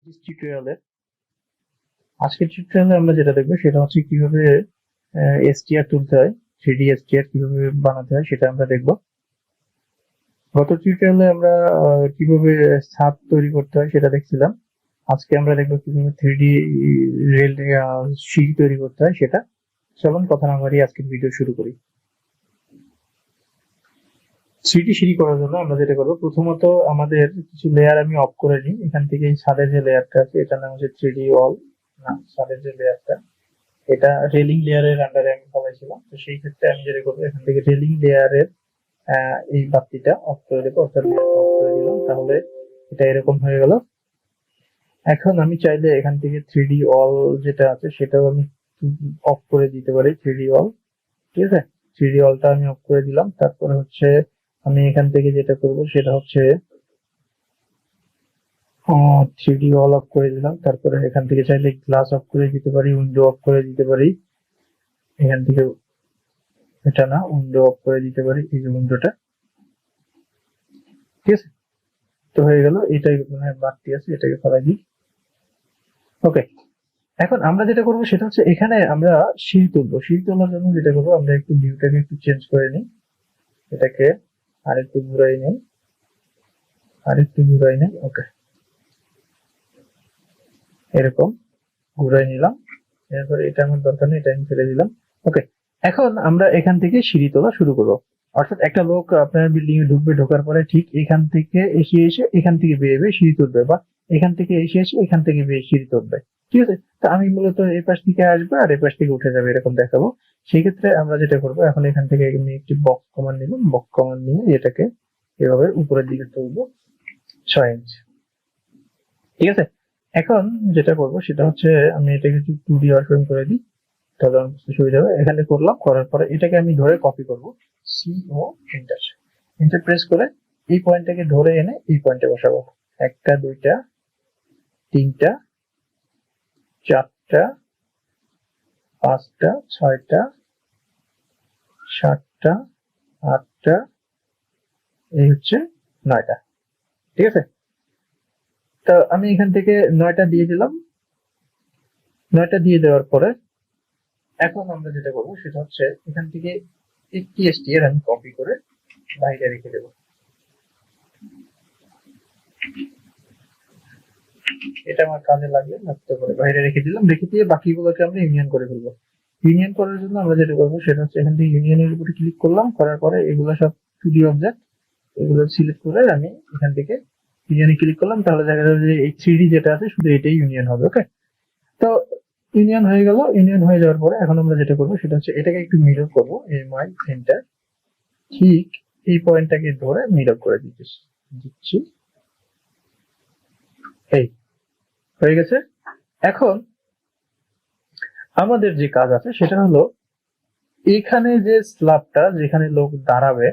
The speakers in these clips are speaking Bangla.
টিউটোরিয়ালে আজকের টিউটোরিয়ালে আমরা যেটা দেখবো সেটা হচ্ছে কিভাবে এসটিআর তুলতে হয়, 3D এসটিআর কিভাবে বানাতে হয় সেটা আমরা দেখব। গত টিউটোরিয়ালে আমরা কিভাবে ছাদ তৈরি করতে হয় সেটা দেখছিলাম। আজকে আমরা দেখবো কিভাবে 3D রেল সিঁড়ি তৈরি করতে হয় সেটা। চলুন কথা না বাড়িয়ে আজকের ভিডিও শুরু করি। 3D সিঁড়ি করার জন্য আমরা যেটা করবো, প্রথমত আমাদের কিছু লেয়ার আমি অফ করে নিই। এখান থেকে এই ছাদের যে লেয়ারটা আছে এটার নাম হচ্ছে 3D ওয়াল। না, ছাদের যে লেয়ারটা এটা রেলিং লেয়ারের আন্ডারে আমি ফলাইছিলাম। তো সেই ক্ষেত্রে আমি যেটা করবো, এখান থেকে রেলিং লেয়ারের এই বাতিটা অফ করে দেবো, অর্থাৎ অফ করে দিলাম। তাহলে এটা এরকম হয়ে গেল। এখন আমি চাইলে এখান থেকে 3D অল যেটা আছে সেটাও আমি অফ করে দিতে পারি। 3D অল, ঠিক আছে, 3D অলটা আমি অফ করে দিলাম। তারপরে হচ্ছে আমি এখান থেকে যেটা করব সেটা হচ্ছে 3D অল অফ করে দিলাম। তারপরে এখান থেকে চাইলে গ্লাস অফ করে দিতে পারি, উইন্ডো অফ করে দিতে পারি। এখান থেকে এটা না, উইন্ডো অফ করে দিতে পারি, এই যে উইন্ডোটা, ঠিক আছে। তো হয়ে গেল, এটাই মানে বাড়তি আছে, এটাকে ফেলাই দিই। ওকে, এখন আমরা যেটা করবো সেটা হচ্ছে এখানে আমরা সিঁড়ি তুলবো। সিঁড়ি তোলার জন্য যেটা করবো, আমরা একটু ভিউটাকে একটু চেঞ্জ করে নিই, এটাকে আরেকটু ঘুরাই নিই, ওকে, এরকম ঘুরাই নিলাম। এরপরে এটা আমার দরকার নেই, এটা আমি ফেলে দিলাম। ওকে, এখন আমরা এখান থেকে সিঁড়ি তোলা শুরু করবো। অর্থাৎ একটা লোক আপনার বিল্ডিং এ ঢুকবে, ঢোকার পরে ঠিক এখান থেকে এসে এখান থেকে বেয়ে সিঁড়ি তুলবে, বা এখান থেকে এসে এখান থেকে বেয়ে সিঁড়ি তুলবে, ঠিক আছে। তো আমি মূলত এই পাশ থেকে আসবে আর এই পাশ থেকে উঠে যাবে, এরকম দেখাবো। সেই ক্ষেত্রে আমরা যেটা করবো, এখন এখান থেকে আমি একটি বক্স কমান্ড নিলাম, বক্স কমান্ড নিয়ে এটাকে এভাবে উপরের দিকে তুলবো 6 ইঞ্চ, ঠিক আছে। এখন যেটা করবো সেটা হচ্ছে আমি এটাকে একটু 2D ওয়ার্কফ্রেম করে দিই, তাহলে আমার বুঝতে সুবিধা হবে। এখানে করলাম, করার পরে এটাকে আমি ধরে কপি করব, সি ও এন্টার, এন্টার প্রেস করে এই পয়েন্টটাকে ধরে এনে এই পয়েন্টে বসাবো। একটা, দুইটা, তিনটা, চারটা, পাঁচটা, ছয়টা, সাতটা, আটটা, এই হচ্ছে 9টা, ঠিক আছে। তো আমি এখান থেকে 9টা দিয়ে দিলাম। 9টা দিয়ে দেওয়ার পরে এখন আমরা যেটা করবো সেটা হচ্ছে এখান থেকে একটি এসটিআর আমি কপি করে বাইরে রেখে দেবো। এটা আমার কাজে লাগবে, লাগতে পারে, বাইরে রেখে দিলাম। রেখে দিয়ে বাকিগুলোকে আমরা ইউনিয়ন করে ফেলবো। ইউনিয়ন করার জন্য আমরা যেটা করবো সেটা হচ্ছে এখান থেকে ইউনিয়নের উপরে ক্লিক করলাম, করার পরে এগুলো সব 2D অবজেক্ট, এগুলো সিলেক্ট করে আমি এখান থেকে ইউনিয়নে ক্লিক করলাম। তাহলে দেখা যাবে যে এই 3D যেটা আছে শুধু এটাই ইউনিয়ন হবে। ওকে, তো ইউনিয়ন হয়ে গেল। ইউনিয়ন হয়ে যাওয়ার পরে এখন আমরা যেটা করবো সেটা হচ্ছে এটাকে একটু মিরর করবো, এমআই সেন্টার, ঠিক এই পয়েন্টটাকে ধরে মিরর করে দিচ্ছি। এই হয়ে গেছে। এখন আমাদের যে কাজ আছে সেটা হলো এখানে যে স্ল্যাবটা, যেখানে লোক দাঁড়াবে,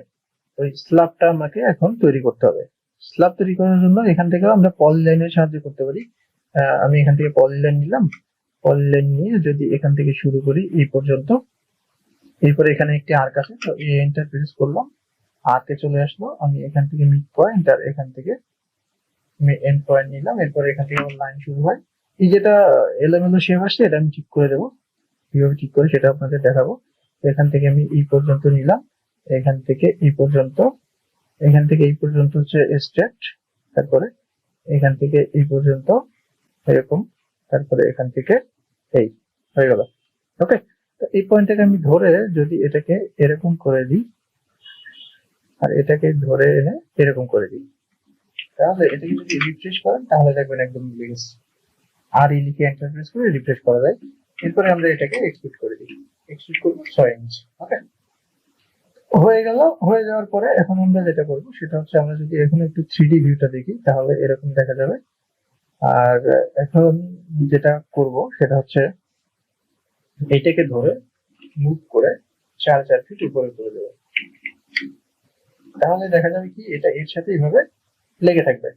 ওই স্ল্যাবটা আমাকে এখন তৈরি করতে হবে। স্ল্যাব তৈরি করার জন্য এখান থেকে আমরা পলি লাইনের সাহায্য করতে পারি। আমি এখান থেকে পলি লাইন নিলাম। পলি লাইন নিয়ে যদি এখান থেকে শুরু করি এই পর্যন্ত, এরপরে এখানে একটি আর্ক আছে, তো এই এন্টার প্রেস করলাম, আর্কে চলে আসলো। আমি এখান থেকে মিড পয়েন্ট আর এখান থেকে এন্ড পয়েন্ট নিলাম। এরপরে এখান থেকে আমার লাইন শুরু হয়। এই যেটা এলোমেলো শেপ আসছে এটা আমি ঠিক করে দেবো। কিভাবে ঠিক করে সেটা আপনাদের দেখাবো। এখান থেকে আমি এই পর্যন্ত নিলাম, এখান থেকে এই পর্যন্ত, এখান থেকে এই পর্যন্ত হচ্ছে স্ট্রেট, তারপরে এখান থেকে এই পর্যন্ত এরকম, তারপরে এখান থেকে এই হয়ে গেল। ওকে, তো এই পয়েন্টটাকে আমি ধরে যদি এটাকে এরকম করে দিই আর এটাকে ধরে এনে এরকম করে দিই, তাহলে এটাকে যদি রিফ্রেশ করেন তাহলে দেখবেন একদম মিলে গেছে। আর এই লিখে এন্টার প্রেস করে রিফ্রেশ করা যায়। এরপরে আমরা এটাকে এক্সপোর্ট করে দিই, এক্সপোর্ট করবো 6 ইঞ্চ। ওকে, হয়ে গেল। হয়ে যাওয়ার পরে এখন আমরা যেটা করবো সেটা হচ্ছে আমরা যদি এখন একটু 3D ভিউটা দেখি তাহলে এরকম দেখা যাবে। আর এখন যেটা করব সেটা হচ্ছে এটাকে ধরে মুভ করে 4 ফিট উপরে করে দেবো। তাহলে দেখা যাবে কি এটা এর সাথে এইভাবে লেগে থাকবে।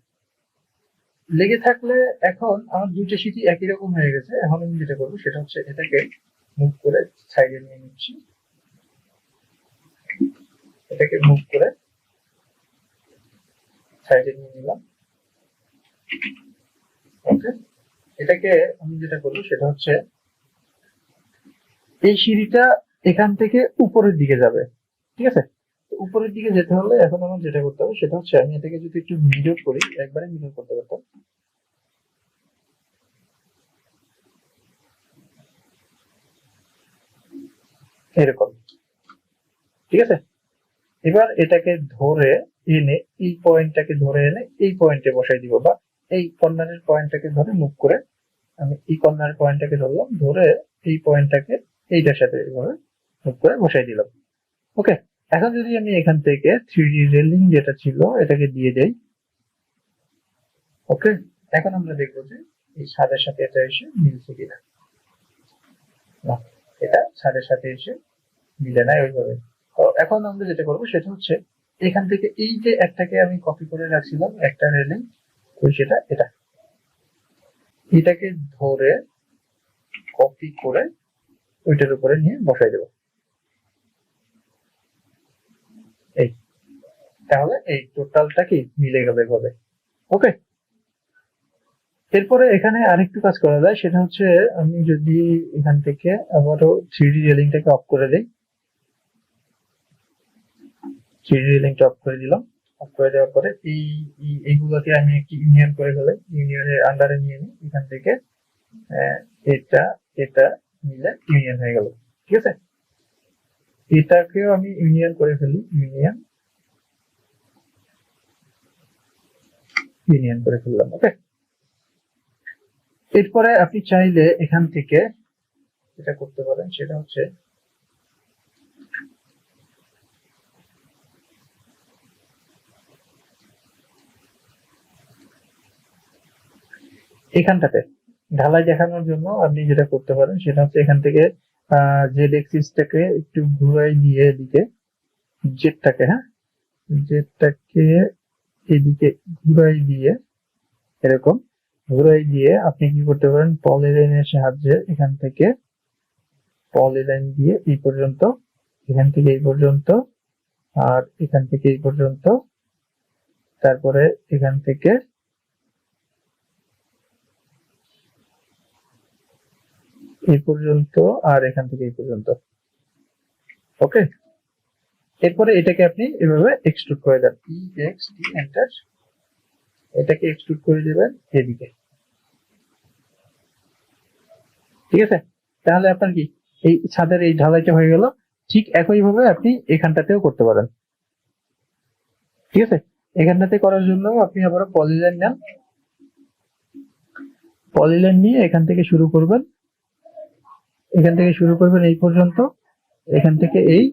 লেগে থাকলে এখন আমার দুইটা সিটি একই রকম হয়ে গেছে। এখন আমি যেটা করবো সেটা হচ্ছে এটাকে মুভ করে সাইডে নিয়ে নিচ্ছি, এটাকে মুভ করে সাইডে নিয়ে নিলাম। ওকে, এটাকে আমি যেটা করবো সেটা হচ্ছে এই সিঁড়িটা এখান থেকে উপরের দিকে যাবে, ঠিক আছে? উপরের দিকে যেতে হলে এখন আমার যেটা করতে হবে সেটা হচ্ছে আমি এটাকে যদি একটু মিরর করি, একবারে মিরর করতে পারতাম, এরকম, ঠিক আছে? এবার এটাকে ধরে এনে এই পয়েন্টটাকে ধরে এনে এই পয়েন্টে বসাই দিব, বা এই কর্নারের পয়েন্টটাকে ধরে মুভ করে আমি এই কর্নারের পয়েন্টটাকে ধরলাম, ধরে এই পয়েন্টটাকে এইটার সাথে এইভাবে মুভ করে বসাই দিলাম। ওকে, এখন যদি আমি এখান থেকে 3D রেলিং যেটা ছিল এটাকে দিয়ে দেই, ওকে, এখন আমরা দেখবো যে এই ছাদের সাথে এটা এসে মিলছে কিনা। না, এটা ছাদের সাথে এসে মিলে না ওইভাবে। তো এখন আমরা যেটা করবো সেটা হচ্ছে এখান থেকে এই যে একটাকে আমি কপি করে রাখছিলাম একটা রেলিং, ওই সেটা এটাকে ধরে কপি করে ওইটার উপরে নিয়ে বসাই দেবো, এই, তাহলে এই টোটালটা কি মিলে গেল এভাবে। ওকে, এরপরে এখানে আরেকটু কাজ করা যায় সেটা হচ্ছে আমি যদি এখান থেকে আবারও 3D রেলিংটাকে অফ করে দেই, 3D রেলিংটা অফ করে দিলাম, অফ করে দেওয়ার পরে এইগুলোকে আমি একটি ইউনিয়ন করে ফেলাই, ইউনিয়নের আন্ডারে নিয়ে নিই, এখান থেকে এটা এটা মিলে ইউনিয়ন হয়ে গেল, ঠিক আছে? এটাকেও আমি ইউনিয়ন করে ফেলি, ইউনিয়ন ইউনিয়ন করে ফেললাম। ওকে, এরপরে আপনি চাইলে এখান থেকে যেটা করতে পারেন সেটা হচ্ছে এখানটাতে ঢালাই দেখানোর জন্য আপনি যেটা করতে পারেন সেটা হচ্ছে এখান থেকে জেড এক্সিসটাকে একটু ঘুরাই দিয়ে এদিকে, জেডটাকে, হ্যাঁ, জেডটাকে এদিকে ঘুরাই দিয়ে, এরকম ঘুরাই দিয়ে আপনি কি করতে পারেন পলিলাইনের সাহায্যে এখান থেকে পলিলাইন দিয়ে এই পর্যন্ত, এখান থেকে এই পর্যন্ত, আর এখান থেকে এই পর্যন্ত, তারপরে এখান থেকে এই পর্যন্ত, আর এখান থেকে এই পর্যন্ত। ওকে, এরপরে এটাকে আপনি এভাবে এক্সট্রুড করে দেন, EXT এন্টার, এটাকে এক্সট্রুড করে দিবেন এদিকে, ঠিক আছে? তাহলে আপনার কি এই ছাদের এই ঢালাইটা হয়ে গেল। ঠিক একই ভাবে আপনি এখানটাতেও করতে পারেন, ঠিক আছে? এখানটাতে করার জন্য আপনি আবার পলিলাইন নেন, পলিলাইন নিয়ে এখান থেকে শুরু করবেন, এখান থেকে শুরু করবেন এই পর্যন্ত, এখান থেকে এই,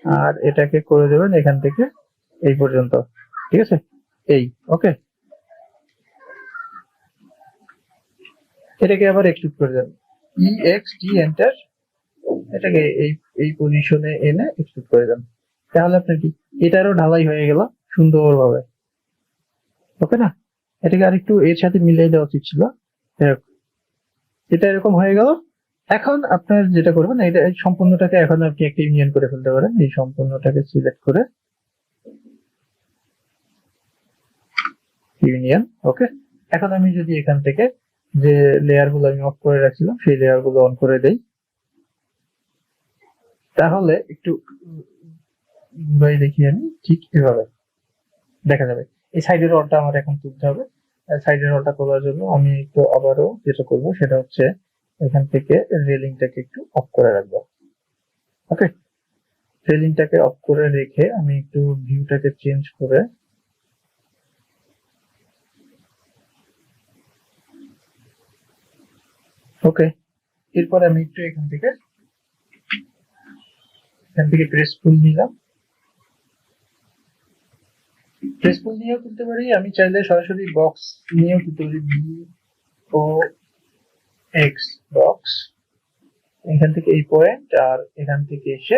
আর এটাকে করে দেবেন এখান থেকে এই পর্যন্ত, ঠিক আছে? এই, ওকে, এটাকে আবার এক্সট্রুড করে দেন, EXT এন্টার, এটাকে এই এই পজিশনে এনে এক্সট্রুড করে দেন। তাহলে আপনার কি এটারও ঢালাই হয়ে গেল সুন্দরভাবে, ওকে না? এটাকে আরেকটু এর সাথে মিলিয়ে দেওয়া উচিত ছিল, এটা এরকম হয়ে গেল। এখন আপনার যেটা করবেন এটা সম্পূর্ণটাকে এখন আপনি একটা ইউনিয়ন করে ফেলতে পারেন, এই সম্পূর্ণটাকে সিলেক্ট করে ইউনিয়ন। ওকে, এখন আমি যদি এখান থেকে যে লেয়ার গুলো আমি অফ করে রাখছিলাম সেই লেয়ার গুলো অন করে দেই, তাহলে একটু ঘুরাই দেখি আমি, ঠিক এভাবে দেখা যাবে। এই সাইডের রডটা আমার এখন তুলতে হবে, সাইডের রডটা তোলার জন্য আমি একটু আবারও যেটা করব সেটা হচ্ছে এখান থেকে রেলিংটাকে একটু অফ করে রাখবো। ওকে, রেলিংটাকে অফ করে রেখে আমি একটু ভিউটাকে চেঞ্জ করে, ওকে, এরপর আমি একটু এখান থেকে প্রেস ফুল নিলাম, প্রেস ফুল নিয়েও তুলতে পারি, আমি চাইলে সরাসরি বক্স নিয়েও তুলতে পারি, BOX বক্স, এখান থেকে এই পয়েন্ট আর এখান থেকে এসে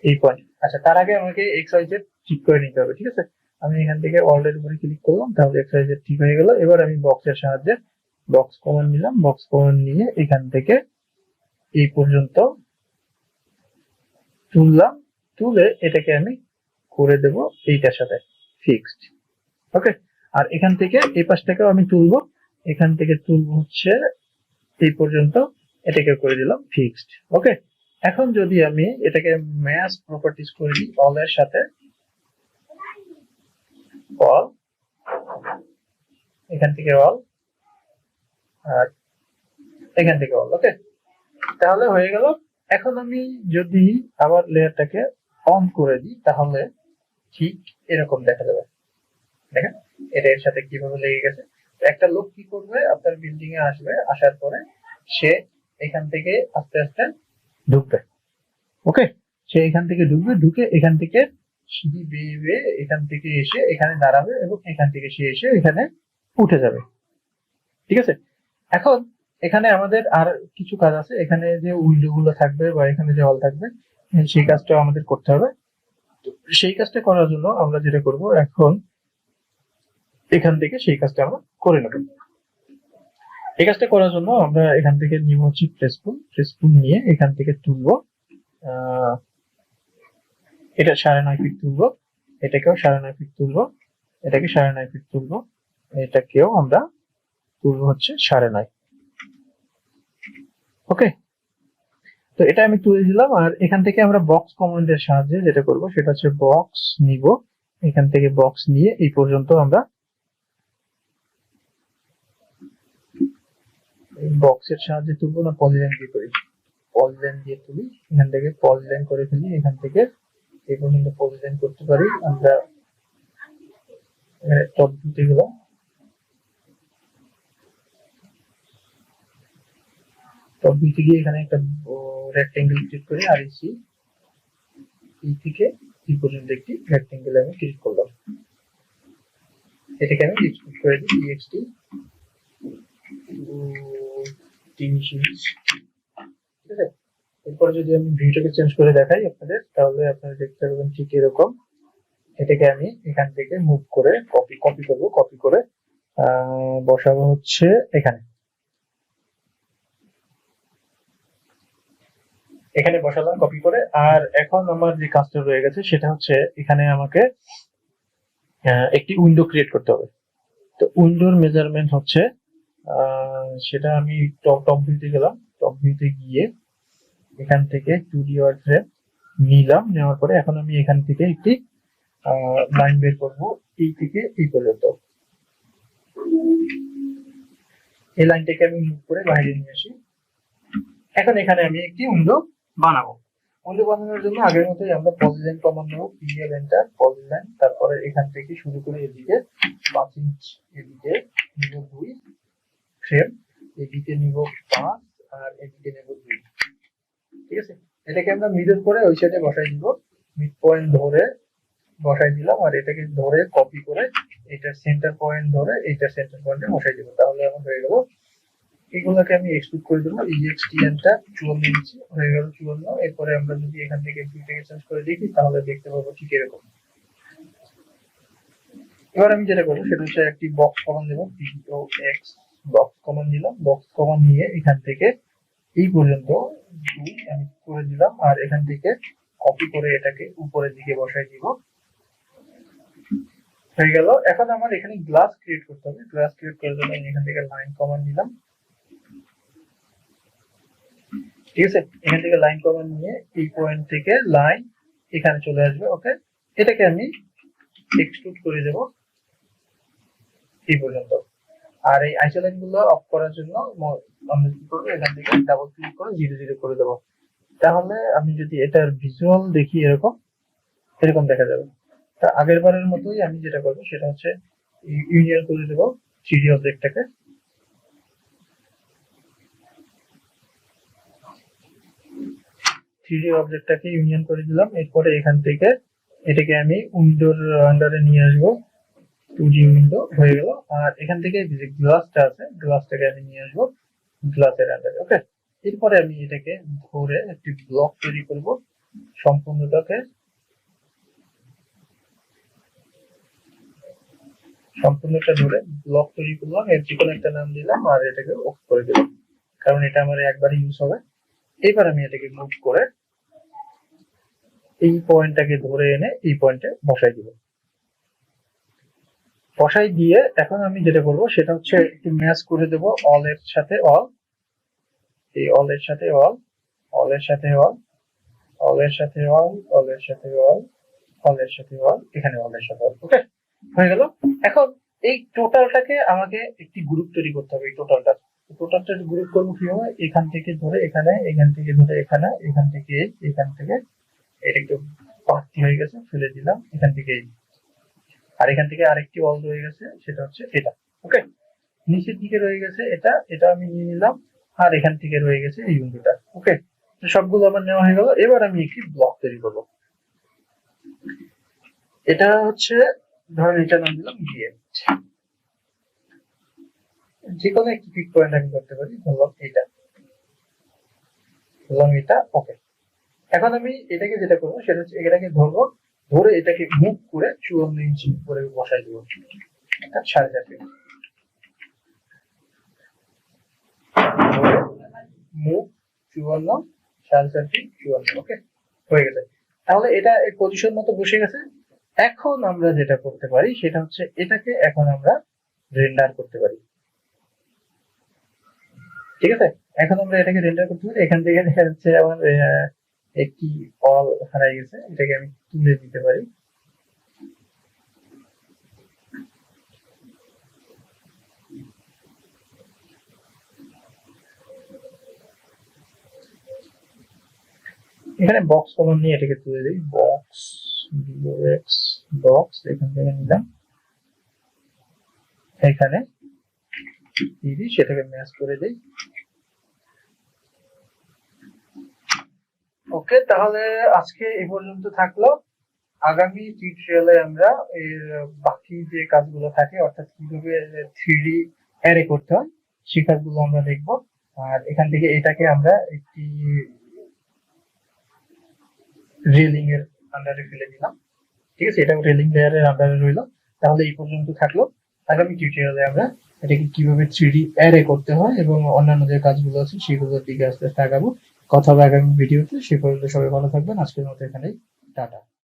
এই পয়েন্ট। আচ্ছা, তার আগে আমাকে XYZ ঠিক করে নিতে হবে, ঠিক আছে? আমি এখান থেকে ওয়ার্ল্ডের উপরে ক্লিক করলাম, তাহলে XYZ ঠিক হয়ে গেল। এবার আমি বক্সের সাহায্যে বক্স কমন নিলাম, বক্স কমন নিয়ে এখান থেকে এই পর্যন্ত তুললাম, তুলে এটাকে আমি করে দেব এইটার সাথে ফিক্সড। ওকে, আর এখান থেকে এই পাশটাকেও আমি তুলবো, এখান থেকে তুলবো হচ্ছে এই পর্যন্ত, এটাকে করে দিলাম ফিক্সড। ওকে, এখন যদি আমি এটাকে ম্যাচ প্রপার্টিজ করে দিই অল এর সাথে, অল, এখান থেকে অল, আর এখান থেকে অল। ওকে, তাহলে হয়ে গেল। এখন আমি যদি আবার লেয়ারটাকে অন করে দিই তাহলে ঠিক এরকম দেখা যাবে। দেখেন এটা এর সাথে কিভাবে লেগে গেছে। একটা লোক কি করবে, আপনার বিল্ডিং এ আসবে, আসার পরে সে এখান থেকে আস্তে আস্তে ঢুকবে। ওকে, সে এখান থেকে ঢুকবে, ঢুকে এখান থেকে সিঁড়ি বেয়ে বেয়ে এখান থেকে এসে এখানে দাঁড়াবে এবং এখান থেকে সে এসে এখানে উঠে যাবে। ঠিক আছে, এখন এখানে আমাদের আর কিছু কাজ আছে। এখানে যে উইন্ডো গুলো থাকবে বা এখানে যে হল থাকবে, সেই কাজটা আমাদের করতে হবে। সেই কাজটা করার জন্য আমরা যেটা করব, এখন এখান থেকে সেই কাজটা আমরা করে নেব। এই কাজটা করার জন্য আমরা এখান থেকে নিব হচ্ছে প্রেসফুল নিয়ে এখান থেকে তুলবো। এটা 9.5 ফিট তুলবো, এটাকেও 9.5 ফিট তুলবো, এটাকে 9.5 ফিট তুলবো, এটাকেও আমরা তুলবো হচ্ছে 9.5। ওকে, তো এটা আমি তুলে দিলাম। আর এখান থেকে আমরা বক্স কমান্ডের সাহায্যে যেটা করব সেটা হচ্ছে বক্স নিব, এখান থেকে বক্স নিয়ে এই পর্যন্ত আমরা বক্সের সাহায্যে তুলবো না পলিলাইন দিয়ে করি, পলিলাইন দিয়ে তুলি, এখান থেকে পলিলাইন করে ফেলি, এখান থেকে এই পর্যন্ত পলিলাইন করতে পারি আমরা। টপ ভিউতে গেলাম, টপ ভিউতে গিয়ে এখানে একটা রেক্টেঙ্গেল ক্লিক করি, আর এই থেকে এই পর্যন্ত একটি রেক্টেঙ্গেল আমি ক্লিক করলাম। এটাকে আমি এক্সপোর্ট করে দিই txt ঠিক আছে। এরপরে যদি আমি ভিউটাকে চেঞ্জ করে দেখাই আপনাদের, তাহলে আপনারা দেখতে পাবেন ঠিক এরকম। এটাকে আমি এখান থেকে মুভ করে কপি করব, কপি করে বসাবো হচ্ছে এখানে, এখানে বসালাম কপি করে। আর এখন আমার যে কাজটা রয়ে গেছে সেটা হচ্ছে এখানে আমাকে একটি উইন্ডো ক্রিয়েট করতে হবে। তো উইন্ডোর মেজারমেন্ট হচ্ছে সেটা আমি টপ ভিউতে গেলাম, টপ ভিউতে গিয়ে এখান থেকে 2D ওয়ারফ্রেম নিলাম, নেওয়ার পরে এখন আমি এখান থেকে একটি লাইন বের করব এই থেকে এই পর্যন্ত। এই লাইনটাকে আমি মুভ করে বাইরে নিয়ে আসি। এখন এখানে আমি একটি উইন্ডো বানাবো। উইন্ডো বানানোর জন্য আগের মতোই আমরা পলিলাইন কমান্ড নেব, পিএল এন্টার পলিলাইন, তারপরে এখান থেকে শুরু করে এদিকে 5 ইঞ্চ, এদিকে নিব 2 ফ্রেম, এদিকে নিব 5 আর এদিকে নেব 2। ঠিক আছে, এটাকে আমরা মিডল করে ওই সাইডে বসাই দিব, মিড পয়েন্ট ধরে বসাই দিলাম। আর এটাকে ধরে কপি করে এটা সেন্টার পয়েন্ট ধরে এইটা সেন্টার পয়েন্টে বসাই দিব, তাহলে আমার হয়ে গেল। এগুলোকে আমি এক্সপোর্ট করে দেবো, ext এন্টার 54 ইঞ্চি হয়ে গেল 54। এরপরে আমরা যদি এখান থেকে ভিউটাকে চেঞ্জ করে দেখি তাহলে দেখতে পাবো ঠিক এরকম। এবার আমি যেটা করবো সেটা হচ্ছে একটি বক্স কমান্ড দেবো, box বক্স কমান্ড দিলাম, বক্স কমান্ড নিয়ে এখান থেকে এই পর্যন্ত 2 আমি করে দিলাম। আর এখান থেকে কপি করে এটাকে উপরের দিকে বসাই দিব, হয়ে গেল। এখন আমার এখানে গ্লাস ক্রিয়েট করতে হবে, গ্লাস ক্রিয়েট করার জন্য আমি এখান থেকে লাইন কমান্ড নিলাম। ঠিক আছে, এখান থেকে লাইন কমান্ড নিয়ে এই পয়েন্ট থেকে লাইন এখানে চলে আসবে। ওকে, এটাকে আমি এক্সট্রুড করে দেব এই পর্যন্ত। আর এই আইসোলাইন গুলো অফ করার জন্য আমরা কি করবো, এখান থেকে ডাবল ক্লিক করে 0 করে দেবো। তাহলে আমি যদি এটার ভিজুয়াল দেখি এরকম এরকম দেখা যাবে। তা আগের বারের মতোই আমি যেটা করবো সেটা হচ্ছে ইউনিয়ন করে দেবো 3D অবজেক্টটাকে। অবজেক্টটাকে ইউনিয়ন করে দিলাম। এরপরে এখান থেকে এটাকে আমি উইন্ডোর আন্ডারে নিয়ে আসবো, 2D উইন্ডো হয়ে গেল। আর এখান থেকে যে গ্লাসটা আছে গ্লাসটাকে আমি নিয়ে আসবো গ্লাসের আন্ডারে। ওকে, এরপরে আমি এটাকে ধরে একটি ব্লক তৈরি করব, সম্পূর্ণটাকে ধরে ব্লক তৈরি করলাম, এর যে কোনো একটা নাম দিলাম আর এটাকে অফ করে দিলাম, কারণ এটা আমার একবার ইউজ হবে। এবার আমি এটাকে মুভ করে এই পয়েন্টটাকে ধরে এনে এই পয়েন্টে বসাই দিব। বসাই দিয়ে এখন আমি যেটা করব সেটা হচ্ছে একটু ম্যাচ করে দেব অল এর সাথে অল, এই অল এর সাথে অল, অল এর সাথে অল, অল এর সাথে অল, অল এর সাথে অল, অল এর সাথে অল, এখানে অল এর সাথে অল। ওকে, হয়ে গেল। এখন এই টোটালটাকে আমাকে একটি গ্রুপ তৈরি করতে হবে। এই টোটালটা গ্রুপ করবো কিভাবে? এখান থেকে ধরে এখানে, এখান থেকে ধরে এখানে, এখান থেকে এখান থেকে, এটা একটু বাড়তি হয়ে গেছে, ফেলে দিলাম। এখান থেকে আর এখান থেকে আরেকটি অল রয়ে গেছে, সেটা হচ্ছে এটা। ওকে, নিচের দিকে রয়ে গেছে এটা, এটা আমি নিয়ে নিলাম। আর এখান থেকে রয়ে গেছে এই বিন্দুটা। ওকে, সবগুলো আমার নেওয়া হয়ে গেল। এবার আমি একটি ব্লক তৈরি করবো। এটা হচ্ছে ধরেন এটা নাম দিলাম ডিএম, যে কোনো একটি পিক পয়েন্ট আমি করতে পারি। ধরলাম এটা, ধরলাম এটা। ওকে, এখন আমি এটাকে যেটা করবো সেটা হচ্ছে এটাকে ধরবো, ধরে এটাকে মুভ করে 54 ইঞ্চি করে বসাই দেবো, 4.5 ফিট মুভ 54, 4.5 ফিট 54। ওকে, হয়ে গেছে। তাহলে এটা পজিশন মতো বসে গেছে। এখন আমরা যেটা করতে পারি সেটা হচ্ছে এটাকে এখন আমরা রেন্ডার করতে পারি। ঠিক আছে, এখন আমরা এটাকে রেন্ডার করতে পারি। এখান থেকে দেখা যাচ্ছে আমার একটি অল হারাই গেছে, এটাকে আমি তুলে দিতে পারি। এখানে বক্স কলম নিয়ে এটাকে তুলে দিই। বক্স বিএক্স বক্স, এখান থেকে নিলাম, এখানে দিই, সেটাকে ম্যাচ করে দিই। ওকে, তাহলে আজকে এই পর্যন্ত থাকলো। আগামী টিউটোরিয়ালে আমরা এর বাকি যে কাজগুলো থাকে, অর্থাৎ কিভাবে 3D অ্যারে করতে হয় সেই কাজগুলো আমরা দেখবো। আর এখান থেকে এটাকে আমরা একটি রেলিং এর আন্ডারে ফেলে দিলাম। ঠিক আছে, এটাও রেলিং লেয়ারের আন্ডারে রইলো। তাহলে এই পর্যন্ত থাকলো। আগামী টিউটোরিয়ালে আমরা এটাকে কিভাবে 3D অ্যারে করতে হয় এবং অন্যান্য যে কাজগুলো আছে সেগুলোর দিকে আস্তে আস্তে আগাবো। কথা হবে আগামী ভিডিওতে। সে পর্যন্ত সবাই ভালো থাকবেন। আজকের মতো এখানেই টাটা।